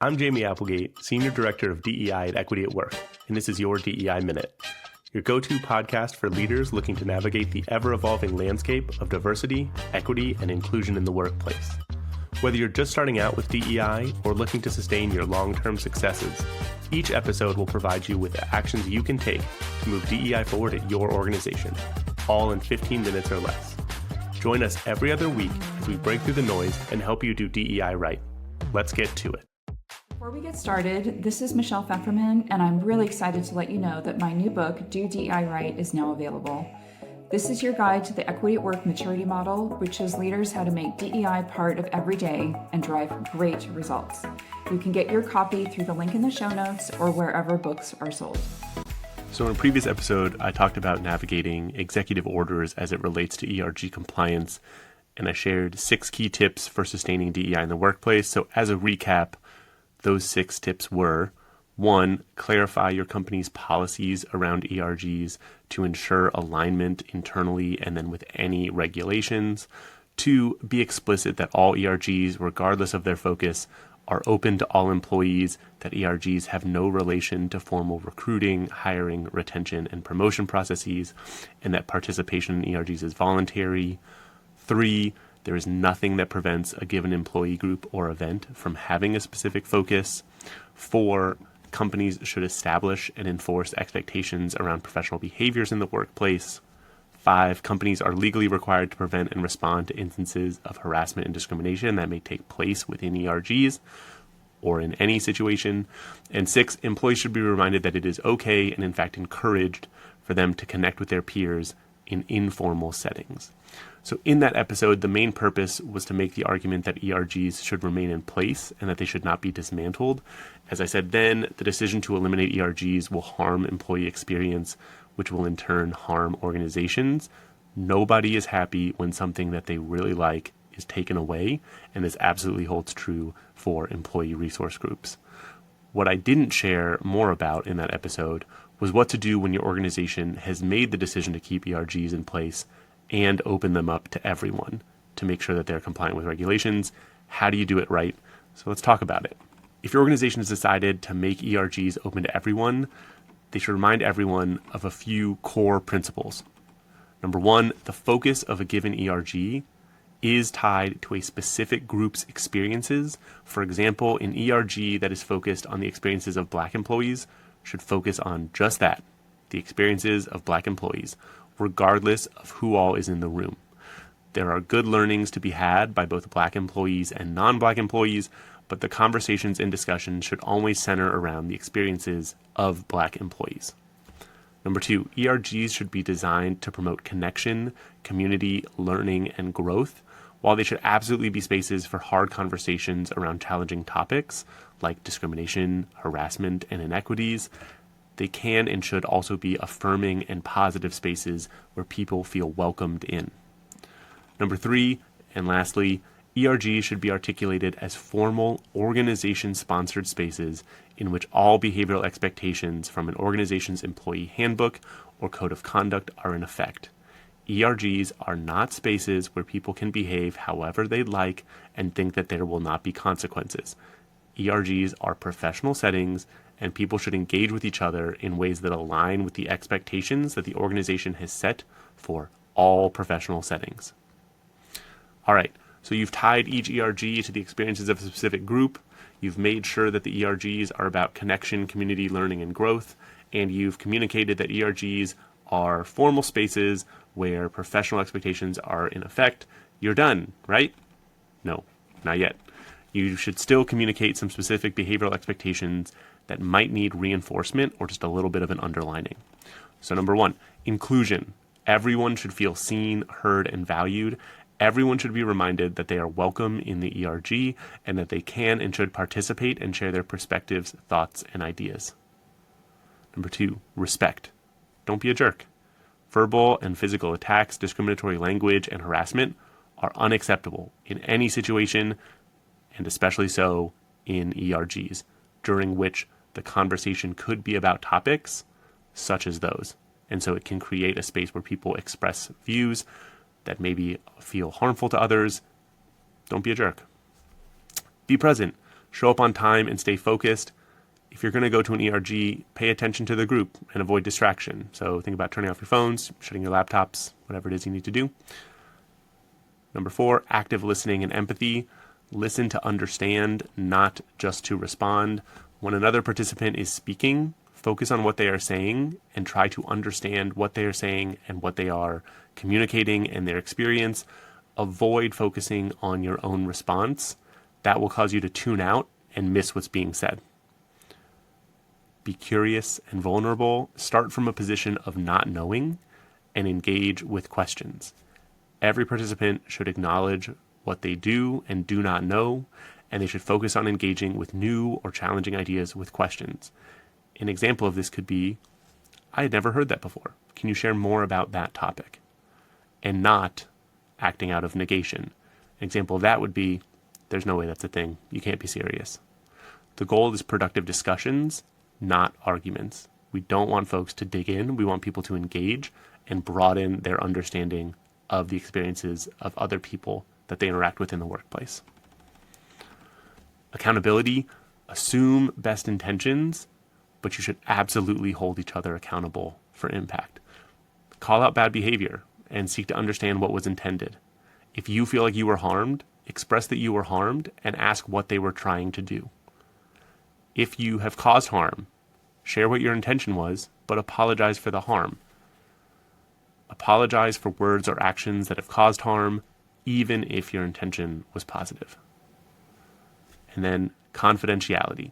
I'm Jamey Applegate, Senior Director of DEI at Equity at Work, and this is your DEI Minute, your go-to podcast for leaders looking to navigate the ever-evolving landscape of diversity, equity, and inclusion in the workplace. Whether you're just starting out with DEI or looking to sustain your long-term successes, each episode will provide you with the actions you can take to move DEI forward at your organization, all in 15 minutes or less. Join us every other week as we break through the noise and help you do DEI right. Let's get to it. Before we get started, this is Michelle Pfefferman, and I'm really excited to let you know that my new book, Do DEI Right, is now available. This is your guide to the Equity at Work maturity model, which shows leaders how to make DEI part of every day and drive great results. You can get your copy through the link in the show notes or wherever books are sold. So in a previous episode, I talked about navigating executive orders as it relates to ERG compliance, and I shared 6 key tips for sustaining DEI in the workplace. So as a recap, those 6 tips were: 1, clarify your company's policies around ERGs to ensure alignment internally and then with any regulations. 2, be explicit that all ERGs, regardless of their focus, are open to all employees, that ERGs have no relation to formal recruiting, hiring, retention, and promotion processes, and that participation in ERGs is voluntary. 3, there is nothing that prevents a given employee group or event from having a specific focus. 4, companies should establish and enforce expectations around professional behaviors in the workplace. 5, companies are legally required to prevent and respond to instances of harassment and discrimination that may take place within ERGs or in any situation. And 6, employees should be reminded that it is okay and in fact encouraged for them to connect with their peers in informal settings. So in that episode, the main purpose was to make the argument that ERGs should remain in place and that they should not be dismantled. As I said then, the decision to eliminate ERGs will harm employee experience, which will in turn harm organizations. Nobody is happy when something that they really like is taken away, and this absolutely holds true for employee resource groups. What I didn't share more about in that episode was what to do when your organization has made the decision to keep ERGs in place and open them up to everyone to make sure that they're compliant with regulations. How do you do it right? So let's talk about it. If your organization has decided to make ERGs open to everyone, they should remind everyone of a few core principles. Number 1, the focus of a given ERG is tied to a specific group's experiences. For example, an ERG that is focused on the experiences of Black employees should focus on just that, the experiences of Black employees, regardless of who all is in the room. There are good learnings to be had by both Black employees and non-Black employees, but the conversations and discussions should always center around the experiences of Black employees. Number 2, ERGs should be designed to promote connection, community, learning, and growth. While they should absolutely be spaces for hard conversations around challenging topics like discrimination, harassment, and inequities, they can and should also be affirming and positive spaces where people feel welcomed in. Number 3, and lastly, ERGs should be articulated as formal organization-sponsored spaces in which all behavioral expectations from an organization's employee handbook or code of conduct are in effect. ERGs are not spaces where people can behave however they like and think that there will not be consequences. ERGs are professional settings, and people should engage with each other in ways that align with the expectations that the organization has set for all professional settings. All right, so you've tied each ERG to the experiences of a specific group. You've made sure that the ERGs are about connection, community, learning, and growth, and you've communicated that ERGs are formal spaces where professional expectations are in effect. You're done, right? No, not yet. You should still communicate some specific behavioral expectations that might need reinforcement or just a little bit of an underlining. So number 1, inclusion. Everyone should feel seen, heard, and valued. Everyone should be reminded that they are welcome in the ERG and that they can and should participate and share their perspectives, thoughts, and ideas. Number 2, respect. Don't be a jerk. Verbal and physical attacks, discriminatory language, and harassment are unacceptable in any situation, and especially so in ERGs, during which the conversation could be about topics such as those. And so it can create a space where people express views that maybe feel harmful to others. Don't be a jerk. Be present. Show up on time and stay focused. If you're going to go to an ERG, pay attention to the group and avoid distraction. So think about turning off your phones, shutting your laptops, whatever it is you need to do. Number 4, active listening and empathy. Listen to understand, not just to respond. When another participant is speaking, focus on what they are saying and try to understand what they are saying and what they are communicating and their experience. Avoid focusing on your own response. That will cause you to tune out and miss what's being said. Be curious and vulnerable. Start from a position of not knowing and engage with questions. Every participant should acknowledge what they do and do not know, and they should focus on engaging with new or challenging ideas with questions. An example of this could be, I had never heard that before. Can you share more about that topic? And not acting out of negation. An example of that would be, there's no way that's a thing. You can't be serious. The goal is productive discussions, not arguments. We don't want folks to dig in. We want people to engage and broaden their understanding of the experiences of other people that they interact with in the workplace. Accountability, assume best intentions, but you should absolutely hold each other accountable for impact. Call out bad behavior and seek to understand what was intended. If you feel like you were harmed, express that you were harmed and ask what they were trying to do. If you have caused harm, share what your intention was, but apologize for the harm. Apologize for words or actions that have caused harm, even if your intention was positive. And then confidentiality.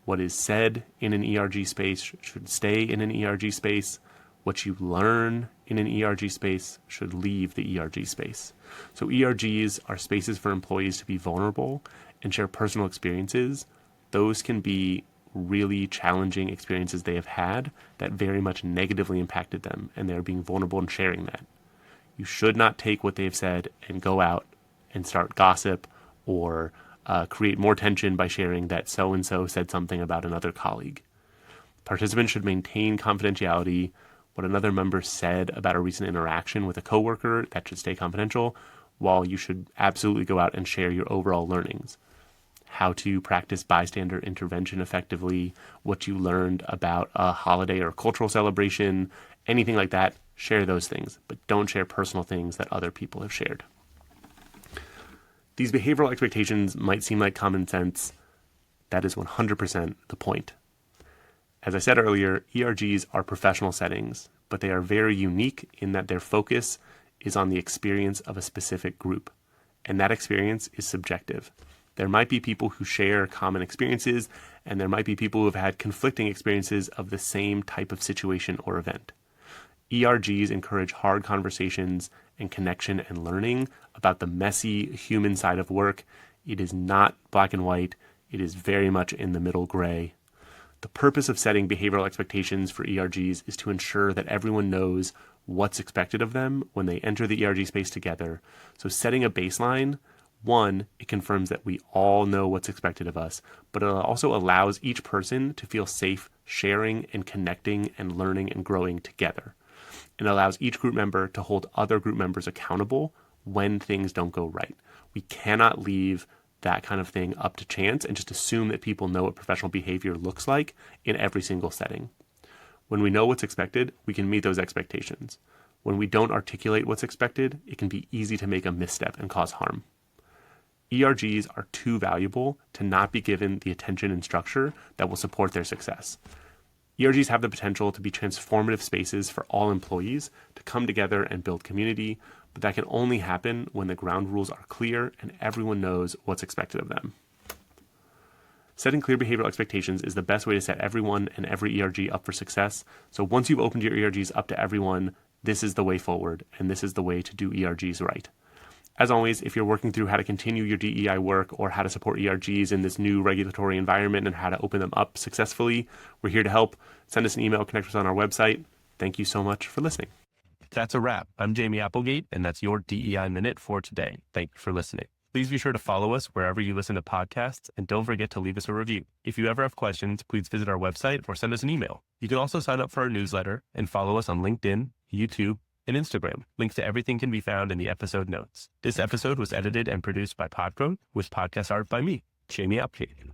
What is said in an ERG space should stay in an ERG space. What you learn in an ERG space should leave the ERG space. So ERGs are spaces for employees to be vulnerable and share personal experiences. Those can be really challenging experiences they have had that very much negatively impacted them, and they're being vulnerable and sharing that. You should not take what they've said and go out and start gossip or create more tension by sharing that so-and-so said something about another colleague. Participants should maintain confidentiality. What another member said about a recent interaction with a coworker, that should stay confidential, while you should absolutely go out and share your overall learnings. How to practice bystander intervention effectively, what you learned about a holiday or cultural celebration, anything like that, share those things, but don't share personal things that other people have shared. These behavioral expectations might seem like common sense. That is 100% the point. As I said earlier, ERGs are professional settings, but they are very unique in that their focus is on the experience of a specific group, and that experience is subjective. There might be people who share common experiences, and there might be people who have had conflicting experiences of the same type of situation or event. ERGs encourage hard conversations and connection and learning about the messy human side of work. It is not black and white. It is very much in the middle gray. The purpose of setting behavioral expectations for ERGs is to ensure that everyone knows what's expected of them when they enter the ERG space together. So setting a baseline, one, it confirms that we all know what's expected of us, but it also allows each person to feel safe sharing and connecting and learning and growing together. It allows each group member to hold other group members accountable when things don't go right. We cannot leave that kind of thing up to chance and just assume that people know what professional behavior looks like in every single setting. When we know what's expected, we can meet those expectations. When we don't articulate what's expected, it can be easy to make a misstep and cause harm. ERGs are too valuable to not be given the attention and structure that will support their success. ERGs have the potential to be transformative spaces for all employees to come together and build community, but that can only happen when the ground rules are clear and everyone knows what's expected of them. Setting clear behavioral expectations is the best way to set everyone and every ERG up for success. So once you've opened your ERGs up to everyone, this is the way forward, and this is the way to do ERGs right. As always, if you're working through how to continue your DEI work or how to support ERGs in this new regulatory environment and how to open them up successfully, we're here to help. Send us an email, connect with us on our website. Thank you so much for listening. That's a wrap. I'm Jamey Applegate, and that's your DEI Minute for today. Thank you for listening. Please be sure to follow us wherever you listen to podcasts, and don't forget to leave us a review. If you ever have questions, please visit our website or send us an email. You can also sign up for our newsletter and follow us on LinkedIn, YouTube, and Instagram. Links to everything can be found in the episode notes. This episode was edited and produced by Podgrowth with podcast art by me, Jamey Applegate.